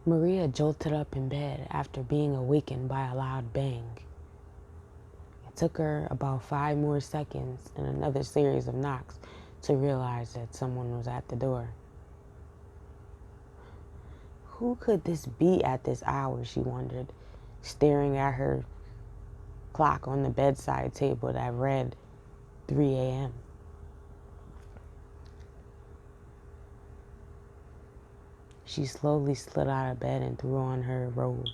Maria jolted up in bed after being awakened by a loud bang. It took her about 5 more seconds and another series of knocks to realize that someone was at the door. Who could this be at this hour, she wondered, staring at her clock on the bedside table that read 3 a.m. She slowly slid out of bed and threw on her robe.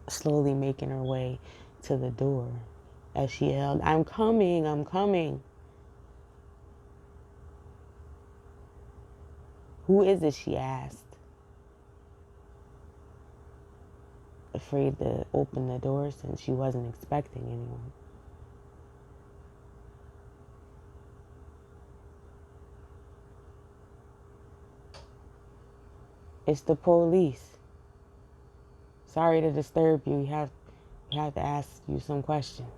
Slowly making her way to the door as she yelled, "I'm coming, I'm coming." "Who is it?" she asked, afraid to open the door since she wasn't expecting anyone. "It's the police. Sorry to disturb you. We have to ask you some questions."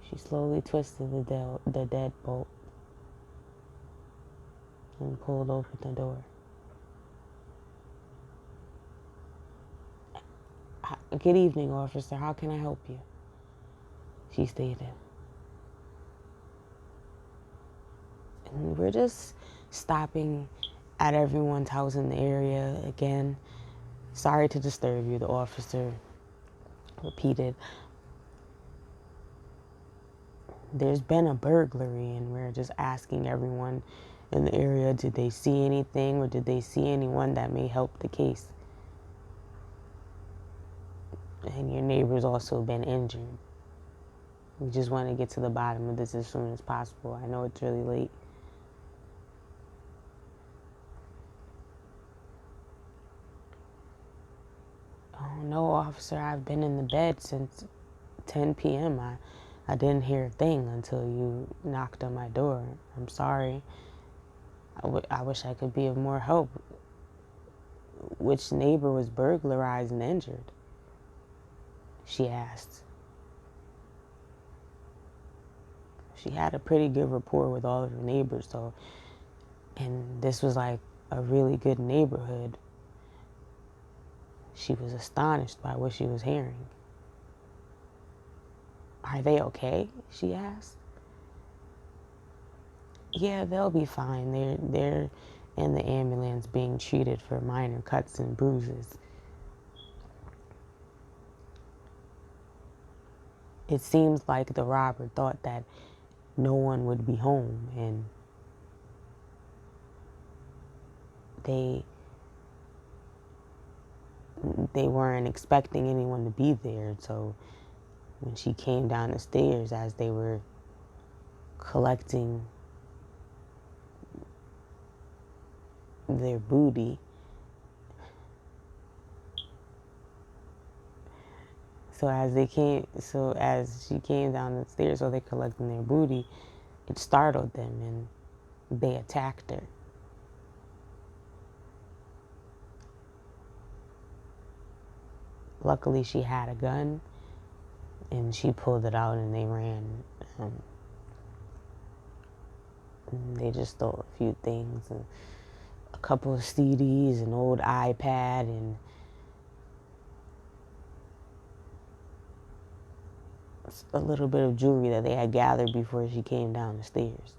She slowly twisted the deadbolt and pulled open the door. "Good evening, officer. How can I help you?" she stated. "And we're just stopping at everyone's house in the area again. Sorry to disturb you," the officer repeated. "There's been a burglary and we're just asking everyone in the area, did they see anything or did they see anyone that may help the case? And your neighbor's also been injured. We just want to get to the bottom of this as soon as possible. I know it's really late." "Oh, no, officer. I've been in the bed since 10 p.m. I didn't hear a thing until you knocked on my door. I'm sorry. I wish I could be of more help. Which neighbor was burglarized and injured?" she asked. She had a pretty good rapport with all of her neighbors, so, and this was like a really good neighborhood. She was astonished by what she was hearing. "Are they okay?" she asked. "Yeah, they'll be fine. They're in the ambulance being treated for minor cuts and bruises. It seems like the robber thought that no one would be home and they weren't expecting anyone to be there, so when she came down the stairs as they were collecting their booty, so as she came down the stairs while they're collecting their booty, it startled them and they attacked her. Luckily, she had a gun and she pulled it out and they ran. And they just stole a few things, and a couple of CDs, an old iPad, and a little bit of jewelry that they had gathered before she came down the stairs.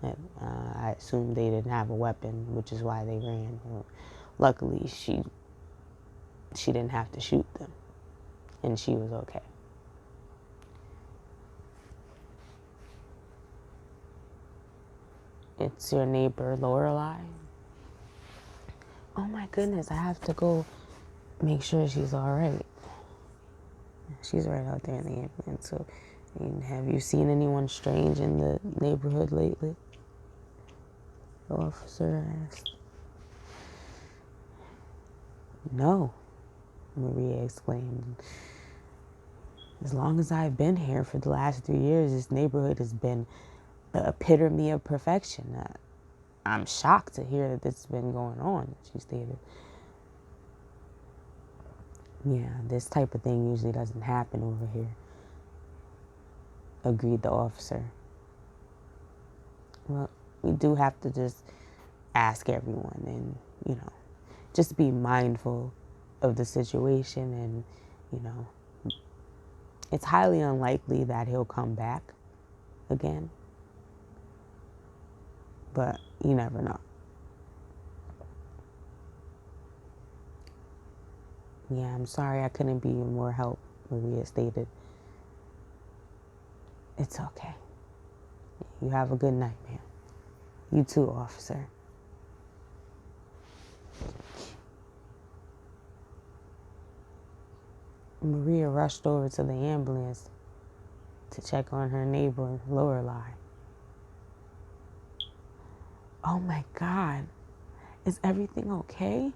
I assumed they didn't have a weapon, which is why they ran. Luckily, she didn't have to shoot them, and she was okay." "It's your neighbor, Lorelei?" "Oh my goodness, I have to go make sure she's all right. She's right out there in the ambulance. So, have you seen anyone strange in the neighborhood lately?" the officer asked. "No," Maria exclaimed. "As long as I've been here for the last 3 years, this neighborhood has been the epitome of perfection. I'm shocked to hear that this has been going on, she stated. Yeah, this type of thing usually doesn't happen over here, agreed the officer. Well, we do have to just ask everyone and, just be mindful of the situation, and, it's highly unlikely that he'll come back again, but you never know. Yeah, I'm sorry I couldn't be more help, Maria stated. It's okay. You have a good night, ma'am. You too, officer. Maria rushed over to the ambulance to check on her neighbor, Lorelei. Oh my God, is everything okay?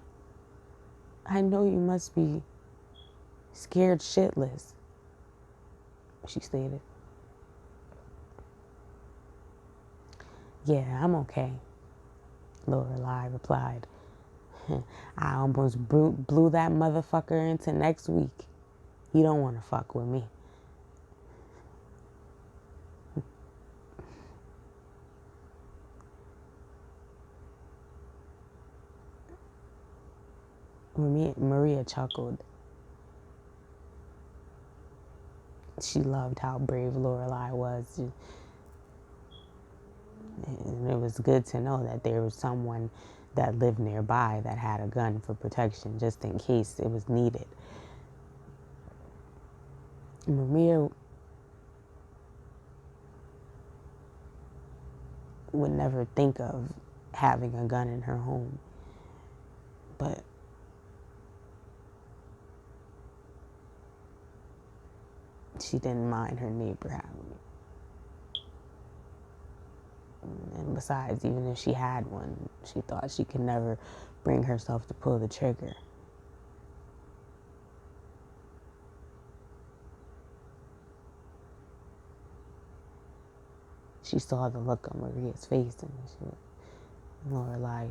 I know you must be scared shitless, she stated. Yeah, I'm okay, Lorelei replied. I almost blew that motherfucker into next week. He don't want to fuck with me. Maria chuckled. She loved how brave Lorelei was. And it was good to know that there was someone that lived nearby that had a gun for protection, just in case it was needed. Maria would never think of having a gun in her home, but she didn't mind her neighbor having it. And besides, even if she had one, she thought she could never bring herself to pull the trigger. She saw the look on Maria's face, and Lorelei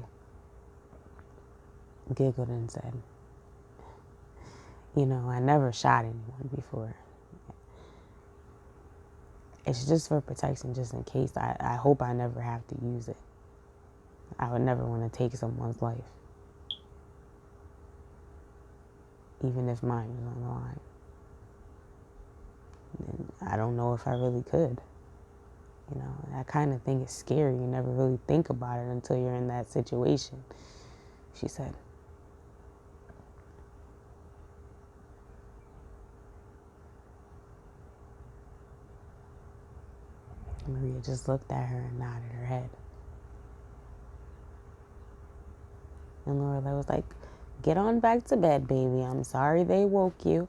giggled and said, I never shot anyone before. It's just for protection, just in case. I hope I never have to use it. I would never want to take someone's life, even if mine was on the line. And I don't know if I really could. That kind of thing is scary. You never really think about it until you're in that situation, she said. Maria just looked at her and nodded her head. And Lorelei was like, get on back to bed, baby. I'm sorry they woke you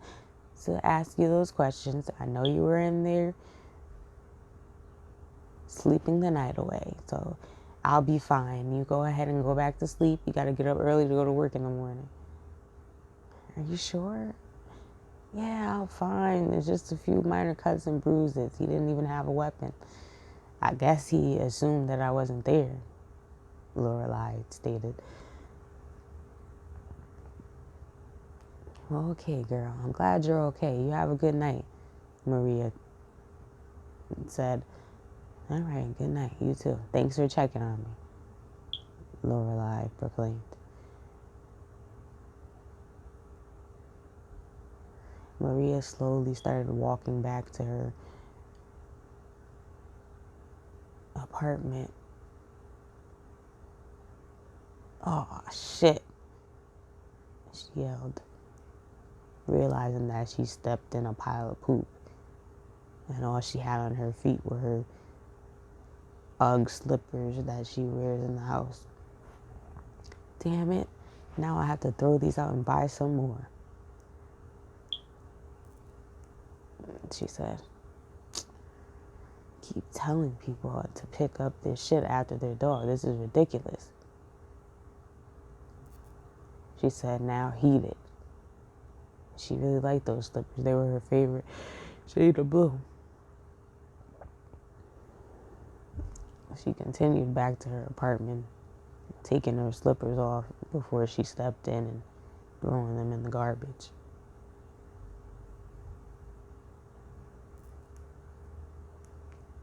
to ask you those questions. I know you were in there sleeping the night away, so I'll be fine. You go ahead and go back to sleep. You got to get up early to go to work in the morning. Are you sure? Yeah, I'm fine. There's just a few minor cuts and bruises. He didn't even have a weapon. I guess he assumed that I wasn't there, Lorelei stated. Well, okay, girl. I'm glad you're okay. You have a good night, Maria said. All right, good night. You too. Thanks for checking on me, Lorelei proclaimed. Maria slowly started walking back to her apartment. Oh, shit, she yelled, realizing that she stepped in a pile of poop, and all she had on her feet were her Ugg slippers that she wears in the house. Damn it, now I have to throw these out and buy some more, she said. Keep telling people to pick up this shit after their dog. This is ridiculous, she said, now heated. She really liked those slippers. They were her favorite shade of blue. She continued back to her apartment taking her slippers off before she stepped in and throwing them in the garbage.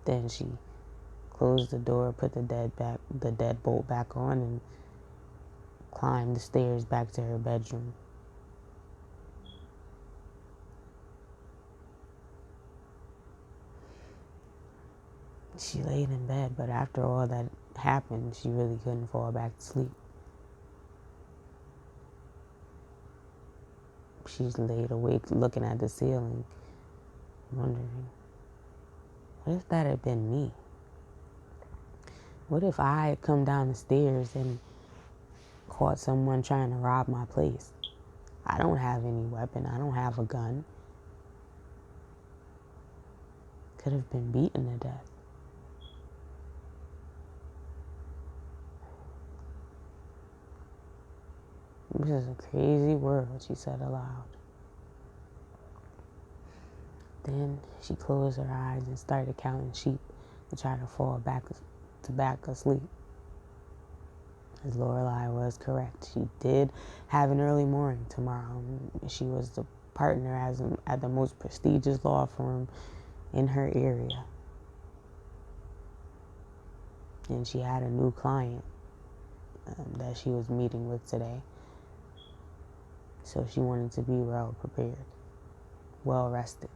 Then she closed the door, put the deadbolt back on, and climbed the stairs back to her bedroom. She laid in bed, but after all that happened, she really couldn't fall back to sleep. She laid awake looking at the ceiling, wondering, what if that had been me? What if I had come down the stairs and caught someone trying to rob my place? I don't have any weapon. I don't have a gun. Could have been beaten to death. This is a crazy world, she said aloud. Then she closed her eyes and started counting sheep to try to fall back asleep. As Lorelai was correct, she did have an early morning tomorrow. She was the partner at the most prestigious law firm in her area. And she had a new client that she was meeting with today. So she wanted to be well prepared, well rested.